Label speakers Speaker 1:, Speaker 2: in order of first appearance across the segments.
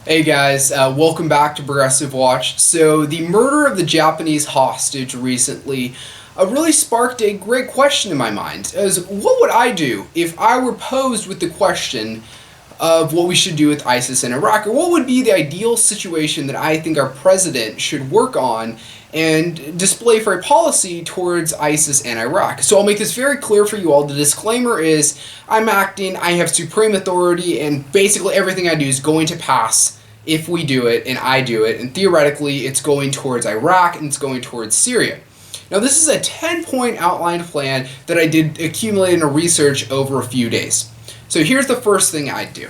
Speaker 1: Hey guys, welcome back to Progressive Watch. So the murder of the Japanese hostage recently really sparked a great question in my mind. As what would I do if I were posed with the question of what we should do with ISIS in Iraq, or what would be the ideal situation that I think our president should work on and display for a policy towards ISIS and Iraq. So I'll make this very clear for you all. The disclaimer is I have supreme authority, and basically everything I do is going to pass if we do it and I do it, and theoretically it's going towards Iraq and it's going towards Syria. Now this is a 10-point outlined plan that I did accumulate in a research over a few days. So here's the first thing I'd do.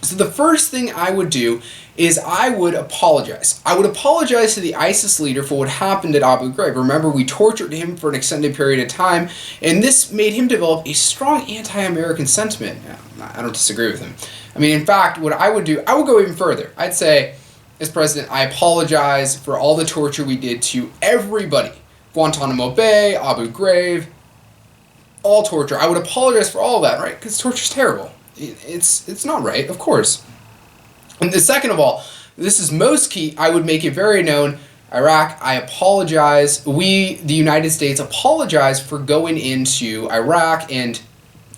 Speaker 1: So the first thing I would do is I would apologize. I would apologize to the ISIS leader for what happened at Abu Ghraib. Remember, we tortured him for an extended period of time, and this made him develop a strong anti-American sentiment. I don't disagree with him. I mean, in fact, what I would do, I would go even further. I'd say, as president, I apologize for all the torture we did to everybody. Guantanamo Bay, Abu Ghraib, all torture. I would apologize for all of that, right? Because torture's terrible. It's not right, of course. And the second of all, this is most key, I would make it very known, Iraq, I apologize. We, the United States, apologize for going into Iraq, and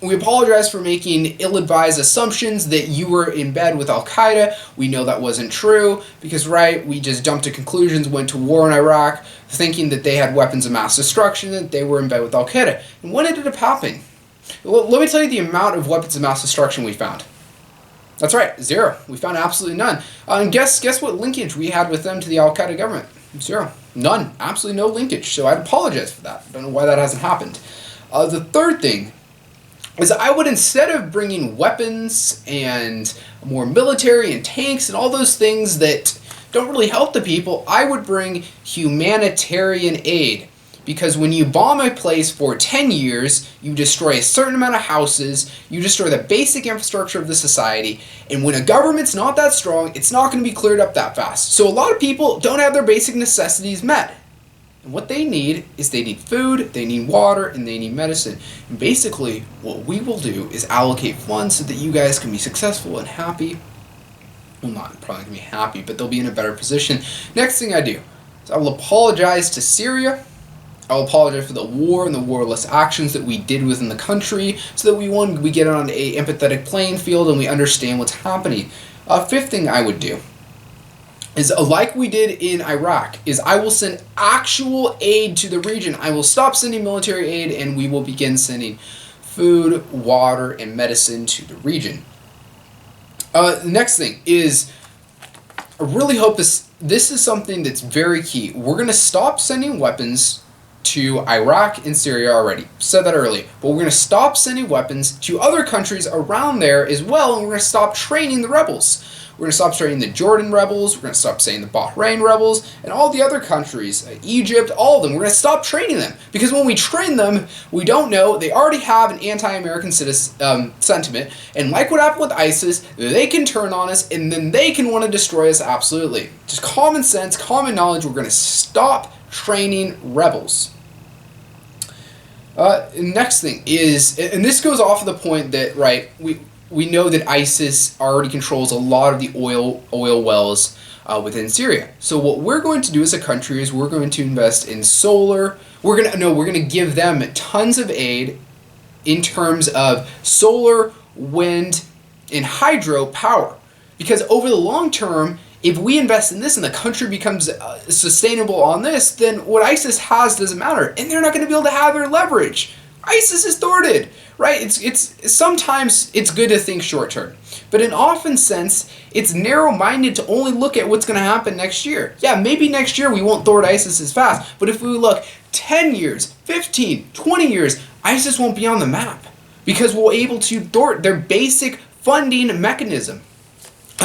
Speaker 1: we apologize for making ill-advised assumptions that you were in bed with Al-Qaeda. We know that wasn't true because, right, we just jumped to conclusions, went to war in Iraq, thinking that they had weapons of mass destruction, that they were in bed with Al-Qaeda. And what ended up happening? Let me tell you the amount of weapons of mass destruction we found. That's right, 0. We found absolutely none. And guess what linkage we had with them to the Al-Qaeda government? 0. None. Absolutely no linkage. So I'd apologize for that. I don't know why that hasn't happened. The third thing is I would, instead of bringing weapons and more military and tanks and all those things that don't really help the people, I would bring humanitarian aid. Because when you bomb a place for 10 years, you destroy a certain amount of houses, you destroy the basic infrastructure of the society, and when a government's not that strong, it's not going to be cleared up that fast. So a lot of people don't have their basic necessities met. And what they need is they need food, they need water, and they need medicine. And basically, what we will do is allocate funds so that you guys can be successful and happy. Well, not probably going to be happy, but they'll be in a better position. Next thing I do is I will apologize to Syria. I will apologize for the war and the warless actions that we did within the country, so that we get on a empathetic playing field and we understand what's happening. Fifth thing I would do is, like we did in Iraq, is I will send actual aid to the region. I will stop sending military aid, and we will begin sending food, water, and medicine to the region. The next thing is, I really hope this is something that's very key. We're going to stop sending weapons to Iraq and Syria already. Said that earlier. But we're going to stop sending weapons to other countries around there as well, and we're going to stop training the rebels. We're going to stop training the Jordan rebels, we're going to stop training the Bahrain rebels, and all the other countries, Egypt, all of them. We're going to stop training them. Because when we train them, we don't know, they already have an anti-American sentiment, and like what happened with ISIS, they can turn on us, and then they can want to destroy us absolutely. Just common sense, common knowledge, we're going to stop training rebels. Next thing is, and this goes off of the point that, right, we know that ISIS already controls a lot of the oil wells within Syria. So what we're going to do as a country is we're going to invest in solar. We're going to give them tons of aid in terms of solar, wind, and hydro power. Because over the long term, if we invest in this and the country becomes sustainable on this, then what ISIS has doesn't matter, and they're not going to be able to have their leverage. ISIS is thwarted, right? It's sometimes it's good to think short term, but in often sense, it's narrow-minded to only look at what's going to happen next year. Yeah, maybe next year we won't thwart ISIS as fast, but if we look 10 years, 15, 20 years, ISIS won't be on the map because we're able to thwart their basic funding mechanism.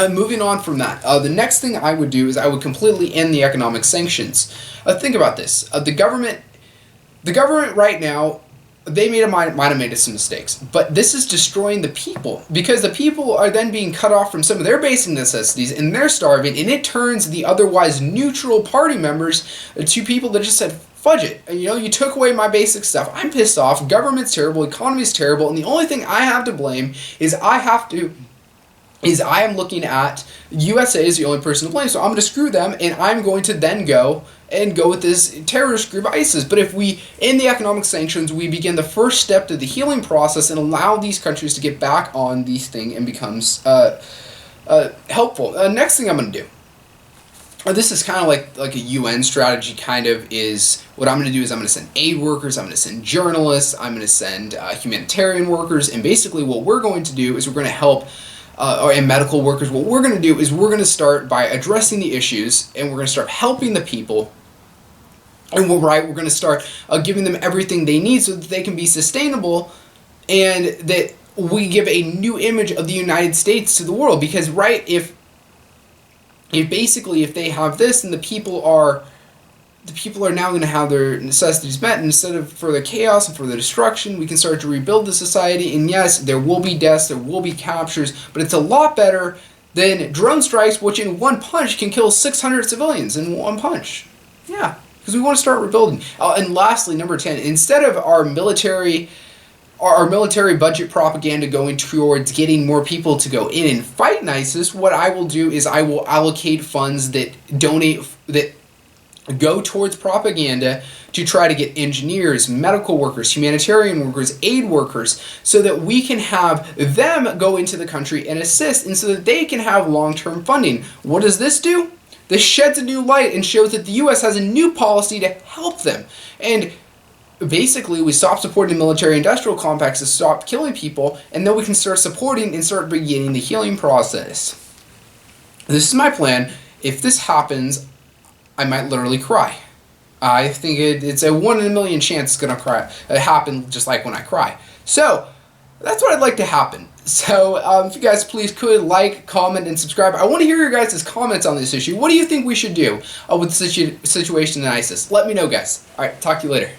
Speaker 1: Moving on from that, the next thing I would do is I would completely end the economic sanctions. Think about this. The government right now, they might have made some mistakes, but this is destroying the people, because the people are then being cut off from some of their basic necessities, and they're starving, and it turns the otherwise neutral party members to people that just said, fudge it. You took away my basic stuff. I'm pissed off. Government's terrible. Economy's terrible. And the only thing I have to blame is I have to is I am looking at USA is the only person to blame, so I'm going to screw them, and I'm going to then go with this terrorist group ISIS. But if we, in the economic sanctions, we begin the first step to the healing process and allow these countries to get back on these thing and becomes helpful. Next thing I'm going to do, this is kind of like a UN strategy kind of, is what I'm going to do is I'm going to send aid workers, I'm going to send journalists, I'm going to send humanitarian workers, and basically what we're going to do is we're going to help and medical workers. What we're going to do is we're going to start by addressing the issues, and we're going to start helping the people, and we're going to start giving them everything they need so that they can be sustainable, and that we give a new image of the United States to the world. Because if they have this, and the people are now going to have their necessities met, and instead of further chaos and further destruction, we can start to rebuild the society. And yes, there will be deaths, there will be captures, but it's a lot better than drone strikes, which in one punch can kill 600 civilians in one punch. Yeah, because we want to start rebuilding. And lastly, number 10, instead of our military budget propaganda going towards getting more people to go in and fight ISIS, what I will do is I will allocate funds that go towards propaganda to try to get engineers, medical workers, humanitarian workers, aid workers, so that we can have them go into the country and assist, and so that they can have long-term funding. What does this do? This sheds a new light and shows that the U.S. has a new policy to help them. And basically, we stop supporting the military-industrial complex to stop killing people, and then we can start supporting and start beginning the healing process. This is my plan. If this happens, I might literally cry. I think it's a 1 in a million chance it's going to happen just like when I cry. So, that's what I'd like to happen. So, if you guys please could like, comment, and subscribe. I want to hear your guys' comments on this issue. What do you think we should do with the situation in ISIS? Let me know, guys. Alright, talk to you later.